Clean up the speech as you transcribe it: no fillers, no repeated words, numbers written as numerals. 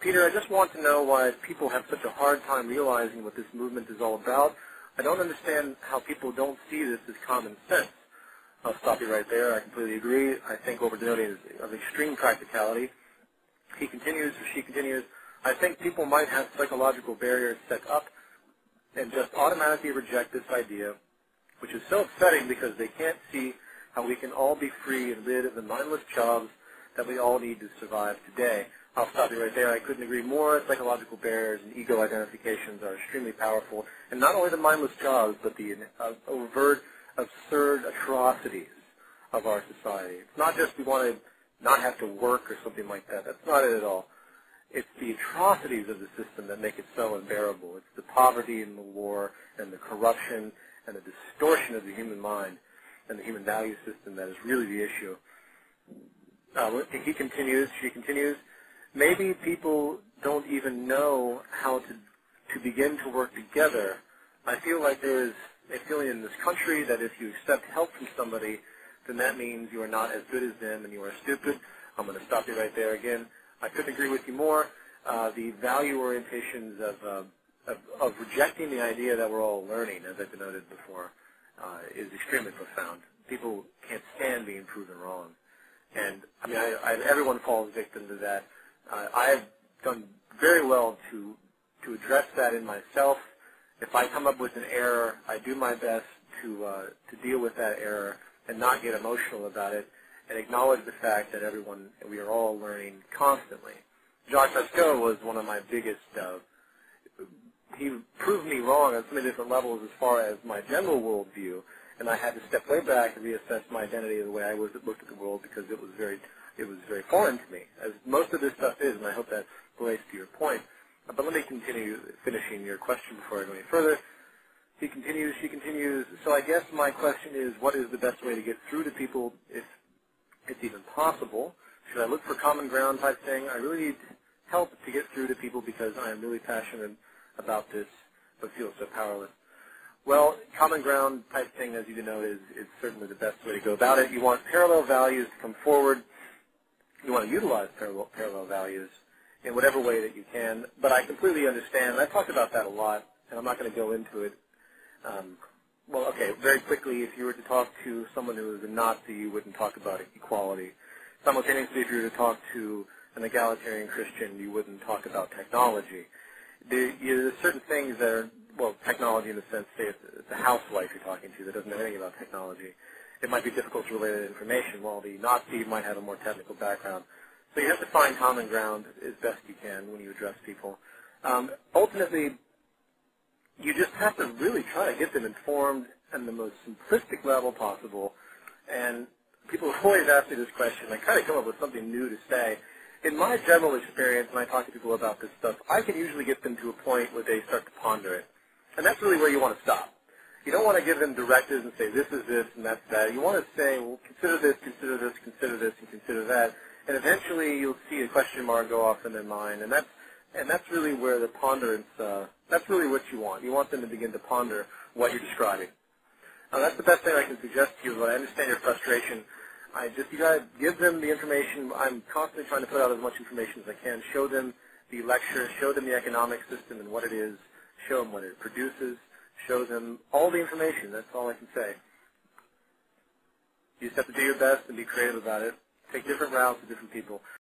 Peter, I just want to know why people have such a hard time realizing what this movement is all about. I don't understand how people don't see this as common sense. I'll stop you right there. I completely agree. I think what we're denoting is of extreme practicality. He continues, or she continues, I think people might have psychological barriers set up and just automatically reject this idea, which is so upsetting because they can't see how we can all be free and rid of the mindless jobs that we all need to survive today. I'll stop you right there. I couldn't agree more. Psychological barriers and ego identifications are extremely powerful. And not only the mindless jobs, but the overt, absurd atrocities of our society. It's not just we want to not have to work or something like that. That's not it at all. It's the atrocities of the system that make it so unbearable. It's the poverty and the war and the corruption and the distortion of the human mind and the human value system that is really the issue. He continues, she continues, maybe people don't even know how to begin to work together. I feel like there is a feeling in this country that if you accept help from somebody, then that means you are not as good as them and you are stupid. I'm going to stop you right there again. I couldn't agree with you more. The value orientations of rejecting the idea that we're all learning, as I've denoted before, is extremely profound. People can't stand being proven wrong. And, I mean, everyone falls victim to that. I have done very well to address that in myself. If I come up with an error, I do my best to deal with that error and not get emotional about it and acknowledge the fact that we are all learning constantly. Jacques Pascal was one of my biggest, he proved me wrong on so many different levels as far as my general worldview, and I had to step way back and reassess my identity the way I looked at the world because it was very foreign to me, as most of this stuff is, and I hope that relates to your point. But let me continue finishing your question before I go any further. He continues, she continues. So I guess my question is, what is the best way to get through to people if it's even possible? Should I look for common ground type thing? I really need help to get through to people because I am really passionate about this, but feel so powerless. Well, common ground type thing, as you know, is certainly the best way to go about it. You want parallel values to come forward. You want to utilize parallel values in whatever way that you can. But I completely understand, and I talked about that a lot, and I'm not going to go into it. Well, okay, very quickly, if you were to talk to someone who was a Nazi, you wouldn't talk about equality. Simultaneously, if you were to talk to an egalitarian Christian, you wouldn't talk about technology. There's certain things that are, well, technology in the sense, say it's a housewife you're talking to that doesn't know anything about technology. It might be difficult to relay that information, while the Nazi might have a more technical background. So you have to find common ground as best you can when you address people. Ultimately, you just have to really try to get them informed on the most simplistic level possible. And people always ask me this question. I kind of come up with something new to say. In my general experience, when I talk to people about this stuff, I can usually get them to a point where they start to ponder it. And that's really where you want to stop. You don't want to give them directives and say, this is this and that's that. You want to say, well, consider this, consider this, consider this, and consider that. And eventually you'll see a question mark go off in their mind. And that's really where the ponderance, that's really what you want. You want them to begin to ponder what you're describing. That's the best thing I can suggest to you, but I understand your frustration. You got to give them the information. I'm constantly trying to put out as much information as I can. Show them the lecture, show them the economic system and what it is, show them what it produces, show them all the information. That's all I can say. You just have to do your best and be creative about it. Take different routes with different people.